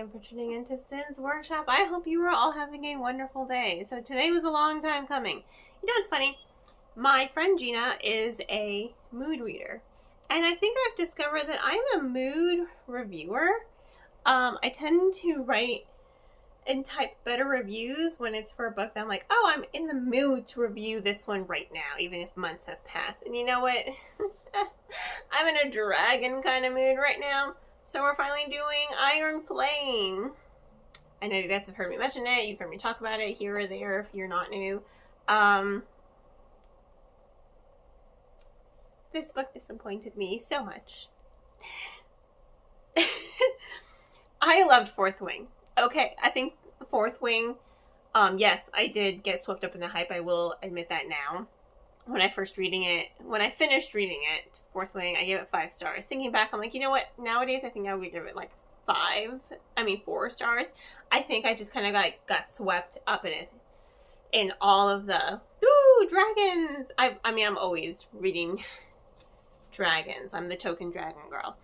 again for tuning into Sin's Workshop. I hope you are all having a wonderful day. So today was a long time coming. You know what's funny? My friend Gina is a mood reader. And I think I've discovered that I'm a mood reviewer. I tend to write and type better reviews when it's for a book that I'm like, oh, I'm in the mood to review this one right now, even if months have passed. And you know what? I'm in a dragon kind of mood right now. So we're finally doing Iron Flame. I know you guys have heard me mention it. You've heard me talk about it here or there if you're not new. This book disappointed me so much. I loved Fourth Wing. Okay, I think Fourth Wing, yes, I did get swept up in the hype. I will admit that now. When I finished reading it, Fourth Wing, I gave it 5 stars. Thinking back, I'm like, you know what? Nowadays, I think I would give it like 4 stars. I think I just kind of got swept up in it. In all of the, ooh, dragons! I mean, I'm always reading dragons. I'm the token dragon girl.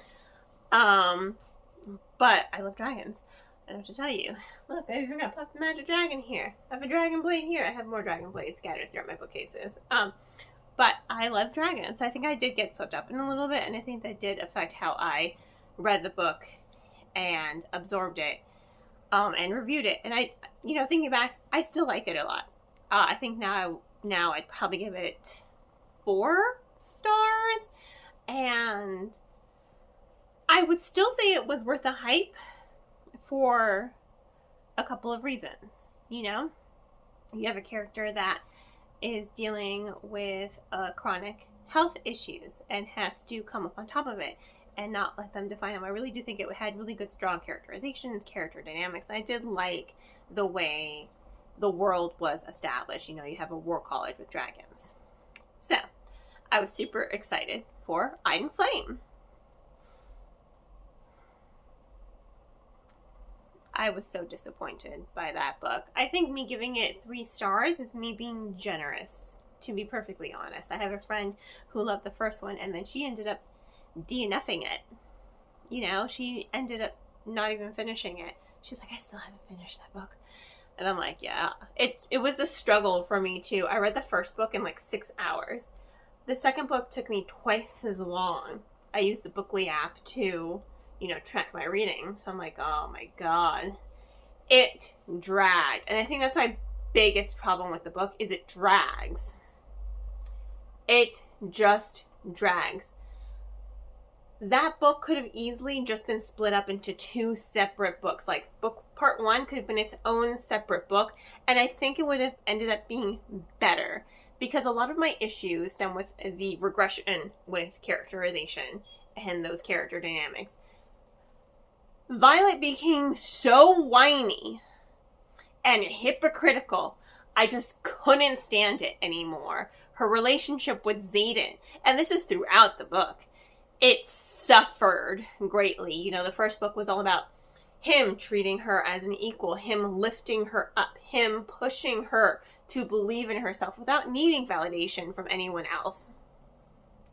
But I love dragons. I don't have to tell you. Look, I even got Puff the Magic Dragon here. I have a dragon blade here. I have more dragon blades scattered throughout my bookcases. But I love dragons. I think I did get swept up in a little bit, and I think that did affect how I read the book and absorbed it, and reviewed it. And I, thinking back, I still like it a lot. I think now I'd probably give it 4 stars, and I would still say it was worth the hype for a couple of reasons. You have a character that is dealing with chronic health issues and has to come up on top of it and not let them define him. I really do think it had really good, strong characterizations, character dynamics. I did like the way the world was established. You have a war college with dragons. So, I was super excited for Iron Flame. I was so disappointed by that book. I think me giving it 3 stars is me being generous, to be perfectly honest. I have a friend who loved the first one, and then she ended up DNFing it. She ended up not even finishing it. She's like, I still haven't finished that book. And I'm like, yeah. It was a struggle for me, too. I read the first book in like 6 hours. The second book took me twice as long. I used the Bookly app to track my reading. So I'm like, oh my god. It dragged. And I think that's my biggest problem with the book, is it drags. It just drags. That book could have easily just been split up into 2 separate books. Like, book part 1 could have been its own separate book, and I think it would have ended up being better. Because a lot of my issues stem with the regression with characterization and those character dynamics. Violet became so whiny and hypocritical. I just couldn't stand it anymore. Her relationship with Xaden, and this is throughout the book, it suffered greatly. The first book was all about him treating her as an equal, him lifting her up, him pushing her to believe in herself without needing validation from anyone else.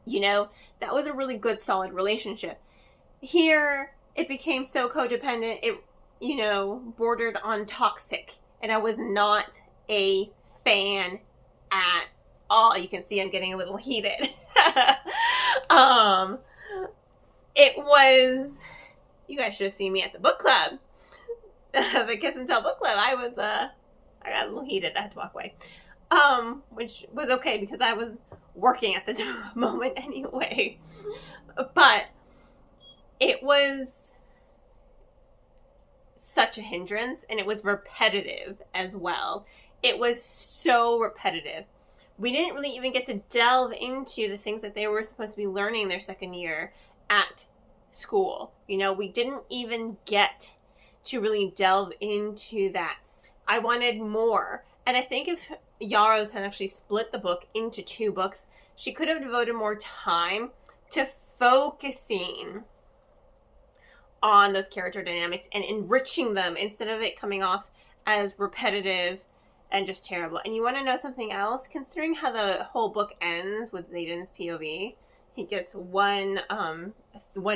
That was a really good, solid relationship. Here, it became so codependent, it, bordered on toxic. And I was not a fan at all. You can see I'm getting a little heated. It was, you guys should have seen me at the book club. The Kiss and Tell book club. I got a little heated. I had to walk away. Which was okay because I was working at the moment anyway. But it was such a hindrance, and it was repetitive as well. It was so repetitive. We didn't really even get to delve into the things that they were supposed to be learning their second year at school. We didn't even get to really delve into that. I wanted more. And I think if Yarrows had actually split the book into 2 books, she could have devoted more time to focusing on those character dynamics and enriching them instead of it coming off as repetitive and just terrible. And you want to know something else? Considering how the whole book ends with Xaden's POV, he gets one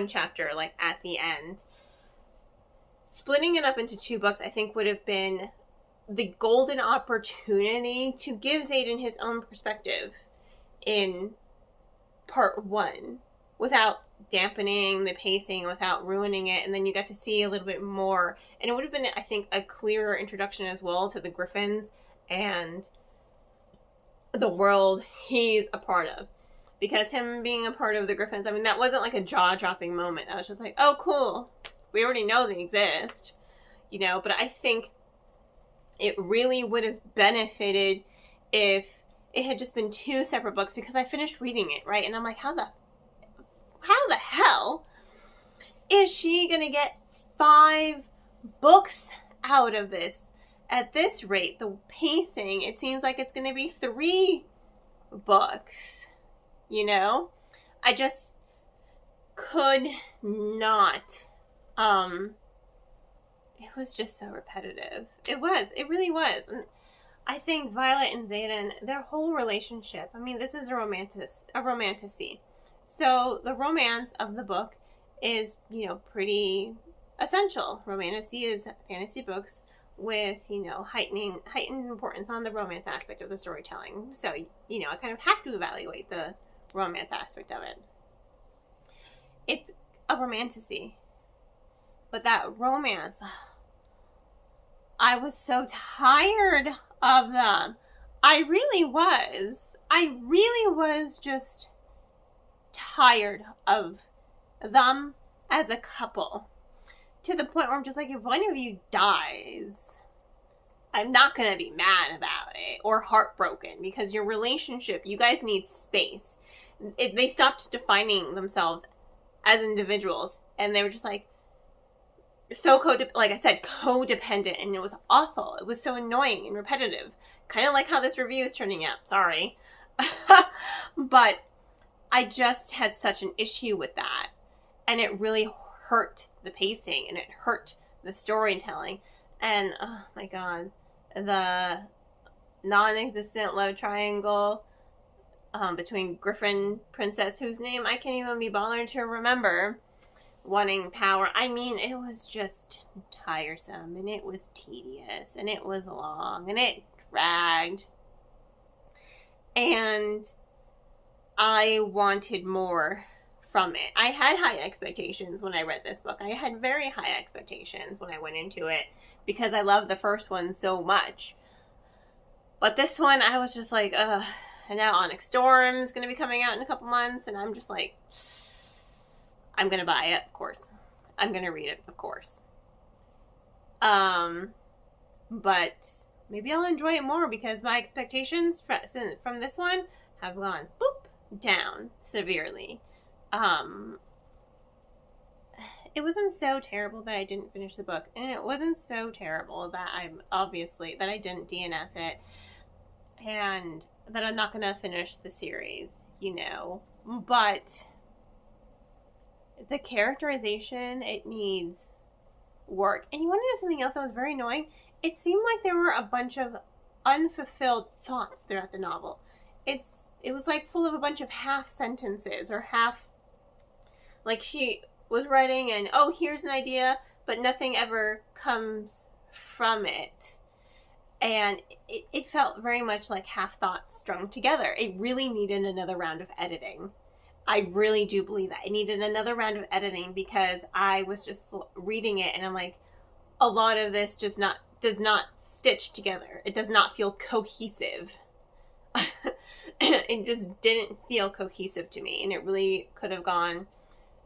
chapter like at the end. splitting it up into 2 books, I think, would have been the golden opportunity to give Xaden his own perspective in part 1 without dampening the pacing, without ruining it, and then you got to see a little bit more. And it would have been, I think, a clearer introduction as well to the Griffins and the world he's a part of. Because him being a part of the Griffins, I mean, that wasn't like a jaw-dropping moment. I was just like, oh, cool. We already know they exist, you know, but I think it really would have benefited if it had just been 2 separate books, because I finished reading it, right? And I'm like, how the hell is she going to get 5 books out of this? At this rate, the pacing, it seems like it's going to be 3 books. You know, I just could not. It was just so repetitive. It really was. And I think Violet and Xaden, their whole relationship, I mean, this is a romantasy. So the romance of the book is, you know, pretty essential. Romantasy is fantasy books with, you know, heightened importance on the romance aspect of the storytelling. So, you know, I kind of have to evaluate the romance aspect of it. It's a romantasy, but that romance, I was so tired of them. I really was just tired of them as a couple, to the point where I'm just like, if one of you dies, I'm not gonna be mad about it or heartbroken, because your relationship, you guys need space. They stopped defining themselves as individuals, and they were just like so like I said, codependent, and it was awful. It was so annoying and repetitive, kind of like how this review is turning out. Sorry. But I just had such an issue with that, and it really hurt the pacing, and it hurt the storytelling. And oh my god, the non-existent love triangle between Griffin Princess, whose name I can't even be bothered to remember, wanting power. I mean, it was just tiresome, and it was tedious, and it was long, and it dragged. And I wanted more from it. I had high expectations when I read this book. I had very high expectations when I went into it, because I love the first one so much. But this one, I was just like, ugh. And now Onyx Storm is going to be coming out in a couple months, and I'm just like, I'm going to buy it, of course. I'm going to read it, of course. But maybe I'll enjoy it more, because my expectations from this one have gone down severely. It wasn't so terrible that I didn't finish the book, and it wasn't so terrible that I didn't DNF it, and that I'm not gonna finish the series, you know. But the characterization, it needs work. And you want to know something else that was very annoying? It seemed like there were a bunch of unfulfilled thoughts throughout the novel. It was like full of a bunch of half sentences, or half, like she was writing and, oh, here's an idea, but nothing ever comes from it. And it felt very much like half thoughts strung together. It really needed another round of editing. I really do believe that. It needed another round of editing, because I was just reading it and I'm like, a lot of this does not stitch together. It does not feel cohesive. It just didn't feel cohesive to me, and it really could have gone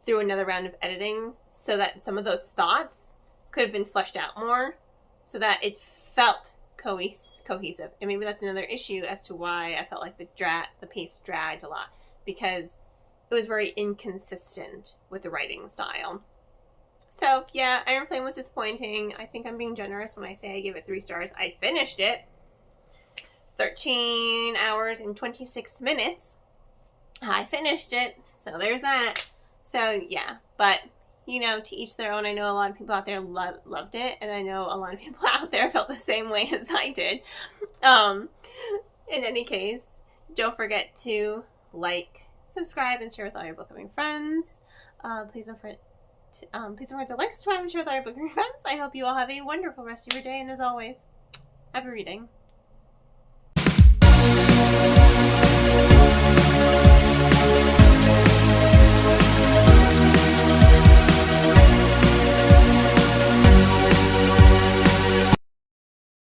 through another round of editing so that some of those thoughts could have been fleshed out more, so that it felt cohesive. And maybe that's another issue as to why I felt like the pace dragged a lot, because it was very inconsistent with the writing style. So yeah, Iron Flame was disappointing. I think I'm being generous when I say I give it 3 stars. I finished it. 13 hours and 26 minutes. I finished it. So there's that. So yeah, but you know, to each their own. I know a lot of people out there loved it, and I know a lot of people out there felt the same way as I did. In any case, don't forget to like, subscribe, and share with all your book-loving friends. Please don't forget Please don't forget to like, subscribe, and share with other book friends. I hope you all have a wonderful rest of your day, and as always, happy reading.